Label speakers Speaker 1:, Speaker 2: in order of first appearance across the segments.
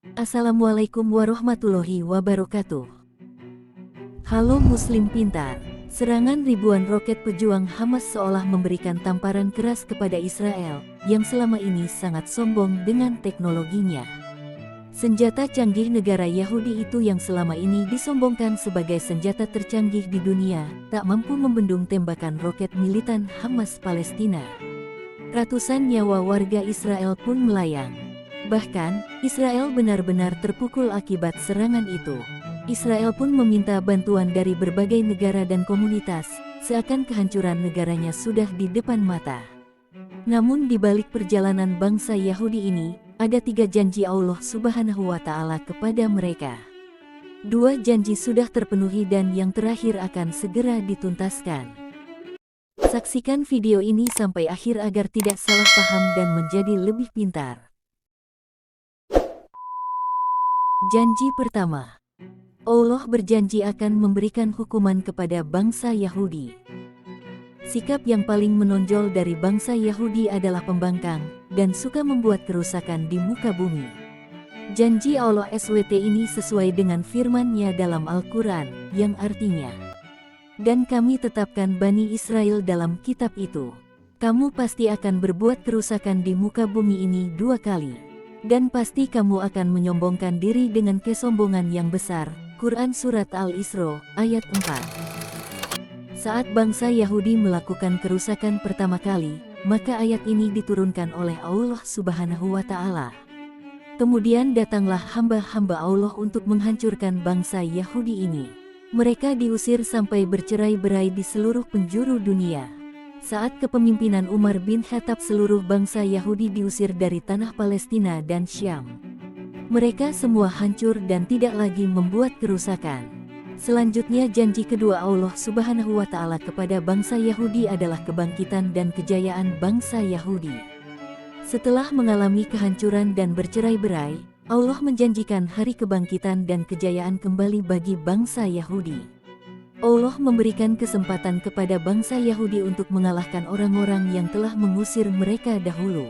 Speaker 1: Assalamualaikum warahmatullahi wabarakatuh. Halo Muslim pintar, serangan ribuan roket pejuang Hamas seolah memberikan tamparan keras kepada Israel, yang selama ini sangat sombong dengan teknologinya. Senjata canggih negara Yahudi itu yang selama ini disombongkan sebagai senjata tercanggih di dunia, tak mampu membendung tembakan roket militan Hamas Palestina. Ratusan nyawa warga Israel pun melayang. Bahkan, Israel benar-benar terpukul akibat serangan itu. Israel pun meminta bantuan dari berbagai negara dan komunitas, seakan kehancuran negaranya sudah di depan mata. Namun di balik perjalanan bangsa Yahudi ini, ada 3 janji Allah Subhanahu wa Ta'ala kepada mereka. 2 janji sudah terpenuhi dan yang terakhir akan segera dituntaskan. Saksikan video ini sampai akhir agar tidak salah paham dan menjadi lebih pintar. Janji pertama, Allah berjanji akan memberikan hukuman kepada bangsa Yahudi. Sikap yang paling menonjol dari bangsa Yahudi adalah pembangkang dan suka membuat kerusakan di muka bumi. Janji Allah SWT ini sesuai dengan firman-Nya dalam Al-Quran, yang artinya, "Dan kami tetapkan Bani Israel dalam kitab itu. Kamu pasti akan berbuat kerusakan di muka bumi ini 2 kali. Dan pasti kamu akan menyombongkan diri dengan kesombongan yang besar." Quran Surat Al-Isra, ayat 4. Saat bangsa Yahudi melakukan kerusakan pertama kali, maka ayat ini diturunkan oleh Allah Subhanahu wa Ta'ala. Kemudian datanglah hamba-hamba Allah untuk menghancurkan bangsa Yahudi ini. Mereka diusir sampai bercerai-berai di seluruh penjuru dunia. Saat kepemimpinan Umar bin Khattab, seluruh bangsa Yahudi diusir dari tanah Palestina dan Syam. Mereka semua hancur dan tidak lagi membuat kerusakan. Selanjutnya janji kedua Allah Subhanahu wa Ta'ala kepada bangsa Yahudi adalah kebangkitan dan kejayaan bangsa Yahudi. Setelah mengalami kehancuran dan bercerai-berai, Allah menjanjikan hari kebangkitan dan kejayaan kembali bagi bangsa Yahudi. Allah memberikan kesempatan kepada bangsa Yahudi untuk mengalahkan orang-orang yang telah mengusir mereka dahulu.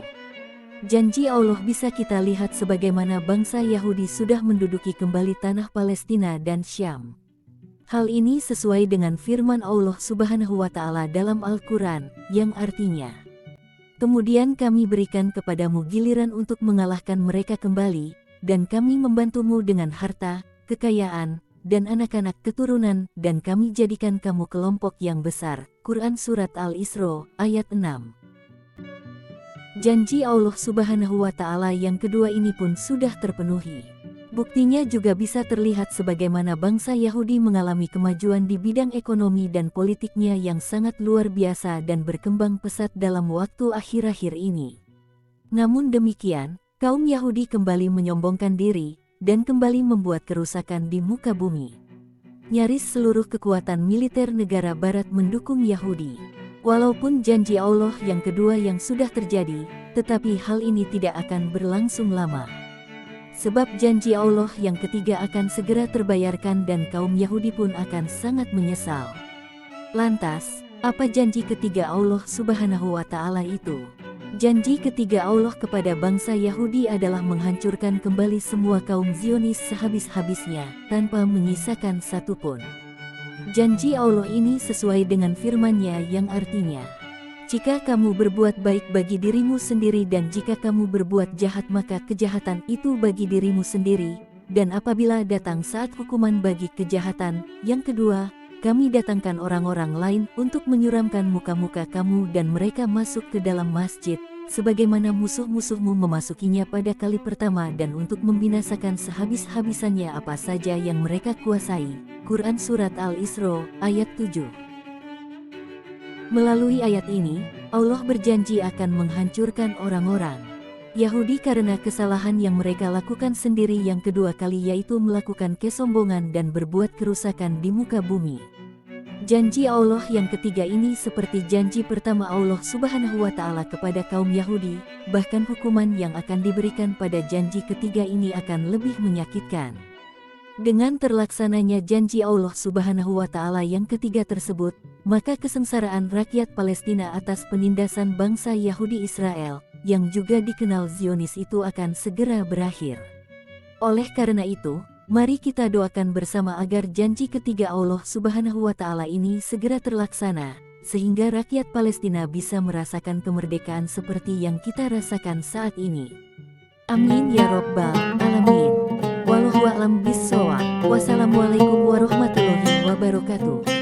Speaker 1: Janji Allah bisa kita lihat sebagaimana bangsa Yahudi sudah menduduki kembali tanah Palestina dan Syam. Hal ini sesuai dengan firman Allah Subhanahu wa Ta'ala dalam Al-Quran, yang artinya, "Kemudian kami berikan kepadamu giliran untuk mengalahkan mereka kembali, dan kami membantumu dengan harta, kekayaan, dan anak-anak keturunan, dan kami jadikan kamu kelompok yang besar." Quran Surat Al-Isra, ayat 6. Janji Allah Subhanahu wa Ta'ala yang kedua ini pun sudah terpenuhi. Buktinya juga bisa terlihat sebagaimana bangsa Yahudi mengalami kemajuan di bidang ekonomi dan politiknya yang sangat luar biasa dan berkembang pesat dalam waktu akhir-akhir ini. Namun demikian, kaum Yahudi kembali menyombongkan diri, dan kembali membuat kerusakan di muka bumi. Nyaris seluruh kekuatan militer negara barat mendukung Yahudi. Walaupun janji Allah yang kedua yang sudah terjadi, tetapi hal ini tidak akan berlangsung lama. Sebab janji Allah yang ketiga akan segera terbayarkan dan kaum Yahudi pun akan sangat menyesal. Lantas, apa janji ketiga Allah Subhanahu wa Ta'ala itu? Janji ketiga Allah kepada bangsa Yahudi adalah menghancurkan kembali semua kaum Zionis sehabis-habisnya, tanpa menyisakan satupun. Janji Allah ini sesuai dengan firman-Nya yang artinya, "Jika kamu berbuat baik bagi dirimu sendiri dan jika kamu berbuat jahat maka kejahatan itu bagi dirimu sendiri, dan apabila datang saat hukuman bagi kejahatan, yang kedua, kami datangkan orang-orang lain untuk menyuramkan muka-muka kamu dan mereka masuk ke dalam masjid, sebagaimana musuh-musuhmu memasukinya pada kali pertama dan untuk membinasakan sehabis-habisannya apa saja yang mereka kuasai." Quran Surat Al-Isra, ayat 7. Melalui ayat ini, Allah berjanji akan menghancurkan orang-orang Yahudi karena kesalahan yang mereka lakukan sendiri yang kedua kali, yaitu melakukan kesombongan dan berbuat kerusakan di muka bumi. Janji Allah yang ketiga ini seperti janji pertama Allah Subhanahu wa Ta'ala kepada kaum Yahudi, bahkan hukuman yang akan diberikan pada janji ketiga ini akan lebih menyakitkan. Dengan terlaksananya janji Allah Subhanahu wa Ta'ala yang ketiga tersebut, maka kesengsaraan rakyat Palestina atas penindasan bangsa Yahudi Israel, yang juga dikenal Zionis itu akan segera berakhir. Oleh karena itu, mari kita doakan bersama agar janji ketiga Allah Subhanahu wa Ta'ala ini segera terlaksana, sehingga rakyat Palestina bisa merasakan kemerdekaan seperti yang kita rasakan saat ini. Amin ya Rabbal Alamin. Wallahu a'lam bishawab. Wassalamualaikum warahmatullahi wabarakatuh.